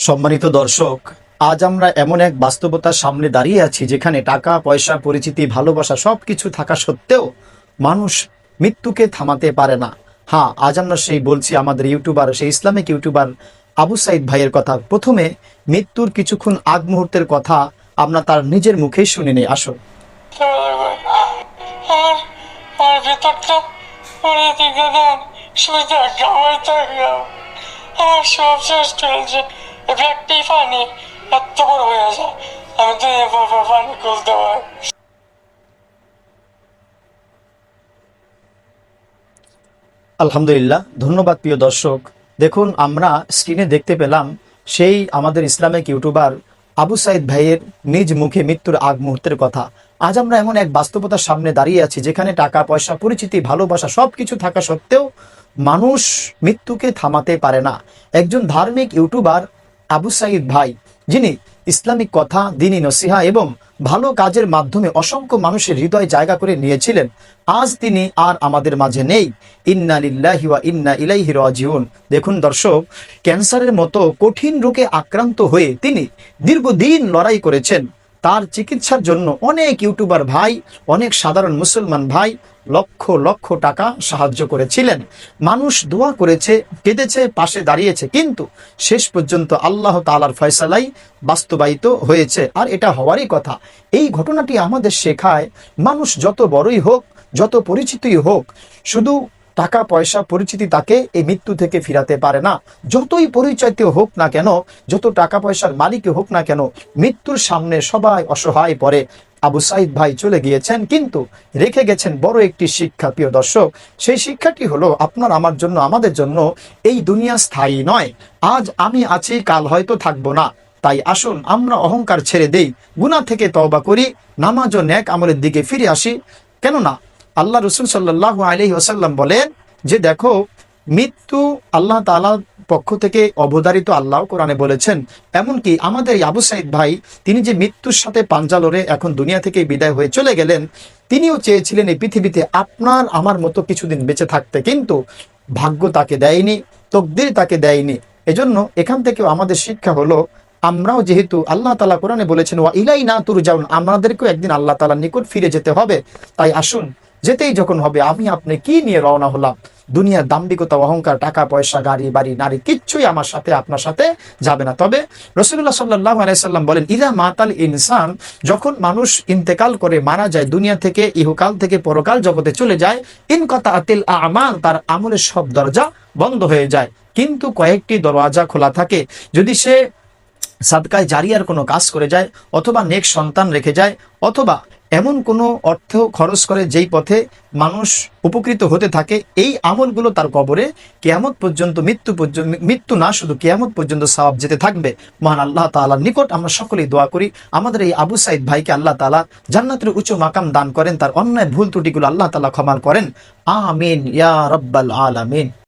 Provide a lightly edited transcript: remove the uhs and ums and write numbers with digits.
সম্মানিত দর্শক, আজ আমরা এমন এক বাস্তবতার সামনে দাঁড়িয়ে আছি যেখানে টাকা পয়সা পরিচিতি ভালোবাসা সবকিছু থাকা সত্ত্বেও মানুষ মৃত্যুকে থামাতে পারে না। হ্যাঁ, আজ আমরা সেই বলছি আমাদের ইউটিউবার, সেই ইসলামিক ইউটিউবার আবু সাইদ ভাইয়ের কথা। প্রথমে মৃত্যুর কিছুক্ষণ আগ মুহূর্তের কথা আমরা তার নিজের মুখেই শুনে নেই। আসো। আমার ভেতরটা পরে থেকে দেন শুধু আমার সব শেষ চলছে। একটাই পানি এত বড় হয়ে যায়, আমি তো এভাবে পানি খুলতে পারি। আলহামদুলিল্লাহ, ধন্যবাদ প্রিয় দর্শক। দেখুন, আমরা স্ক্রিনে দেখতে পেলাম সেই আমাদের ইসলামিক ইউটিউবার আবু সাইদ ভাইয়ের নিজ মুখে মৃত্যুর আগ মুহূর্তের কথা। আজ আমরা এমন এক বাস্তবতার সামনে দাঁড়িয়ে আছি যেখানে টাকা পয়সা পরিচিতি ভালোবাসা সবকিছু থাকা সত্ত্বেও মানুষ মৃত্যুকে থামাতে পারে না। একজন ধার্মিক ইউটিউবার আবু সাইদ ভাই, যিনি ইসলামিক কথা, দ্বীনি নসিহা এবং ভালো কাজের মাধ্যমে অসংখ্য মানুষের হৃদয় জায়গা করে নিয়েছিলেন, আজ তিনি আর আমাদের মাঝে নেই। ইন্না লিল্লাহি ওয়া ইন্না ইলাইহি রাজিউন। দেখুন দর্শক, ক্যান্সারের মতো কঠিন রোগে আক্রান্ত হয়ে তিনি দীর্ঘদিন লড়াই করেছেন। তার চিকিৎসার জন্য অনেক ইউটিউবার ভাই, অনেক সাধারণ মুসলমান ভাই লক্ষ লক্ষ টাকা সাহায্য করেছিলেন। মানুষ দোয়া করেছে, কেঁদেছে, পাশে দাঁড়িয়েছে, কিন্তু শেষ পর্যন্ত আল্লাহ তাআলার ফয়সালাই বাস্তবায়িত হয়েছে, আর এটা হওয়ারই কথা। এই ঘটনাটি আমাদের শেখায়, মানুষ যত বড়ই হোক, যত পরিচিতই হোক, শুধু টাকা পয়সা পরিচিতি তাকে এই মৃত্যু থেকে ফিরাতে পারে না। যতই পরিচয় হোক না কেন, যত টাকা পয়সার মালিক হোক না কেন, মৃত্যুর সামনে সবাই অসহায় পড়ে। আবু সাইদ ভাই চলে গিয়েছেন, কিন্তু রেখে গেছেন বড় একটি শিক্ষা। প্রিয় দর্শক, সেই শিক্ষাটি হলো আপনার আমার জন্য, আমাদের জন্য এই দুনিয়া স্থায়ী নয়। আজ আমি আছি, কাল হয়তো থাকবো না। তাই আসুন আমরা অহংকার ছেড়ে দেই, গুনাহ থেকে তওবা করি, নামাজ ও নেক আমলের দিকে ফিরে আসি। কেননা আল্লাহ রসুল সাল্লাল্লাহু আলাইহি ওয়াসাল্লাম বলেন যে দেখো, মৃত্যু আল্লাহ তাআলার পক্ষ থেকে অবধারিত, আল্লাহ কোরআনে বলেছেন। এমনকি আমাদের আবু সাইদ ভাই, তিনি যে মৃত্যুর সাথে পাঞ্জা লড়ে এখন দুনিয়া থেকে বিদায় হয়ে চলে গেলেন, তিনিও চেয়েছিলেন এই পৃথিবীতে আপনার আমার মতো কিছুদিন বেঁচে থাকতে, কিন্তু ভাগ্য তাকে দেয়নি, তকদির তাকে দেয়নি। এজন্য এখান থেকেও আমাদের শিক্ষা হলো, আমরাও যেহেতু আল্লাহ তাআলা কোরআনে বলেছেন ওয়া ইলাইনা তুরজাউন, আমাদেরকেও একদিন আল্লাহ তাআলার নিকট ফিরে যেতে হবে। তাই আসুন, যেতেই যখন হবে, আমি আপনি কি নিয়ে রওনা হলাম? দুনিয়ার দাম্ভিকতা, অহংকার, টাকা পয়সা, গাড়ি বাড়ি, নারী, কিচ্ছুই আমার সাথে আপনার সাথে যাবে না। তবে রাসূলুল্লাহ সাল্লাল্লাহু আলাইহি সাল্লাম বলেন, ইযা মাতাল ইনসান, যখন মানুষ ইন্তেকাল করে, মারা যায়, দুনিয়া থেকে ইহকাল থেকে পরকাল জগতে চলে যায়, ইনকাতাতিল আমাল, তার আমলের সব দরজা বন্ধ হয়ে যায়, কিন্তু কয়েকটি দরওয়াজা খোলা থাকে। যদি সে সাদকায় জারিয়ার কোনো কাজ করে যায়, অথবা নেক সন্তান রেখে যায়, অথবা এমন কোনো অর্থ খরচ করে যেই পথে মানুষ উপকৃত হতে থাকে, এই আমলগুলো তার কবরে কিয়ামত পর্যন্ত, মৃত্যু না শুধু কিয়ামত পর্যন্ত সওয়াব যেতে থাকবে। মহান আল্লাহ তাআলার নিকট আমরা সকলেই দোয়া করি, আমাদের এই আবু সাইদ ভাইকে আল্লাহ তাআলা জান্নাতের উচ্চ মাকাম দান করেন, তার অন্যায় ভুল ত্রুটিগুলো আল্লাহ তাআলা ক্ষমা করেন। আমিন ইয়া রাব্বাল আলামিন।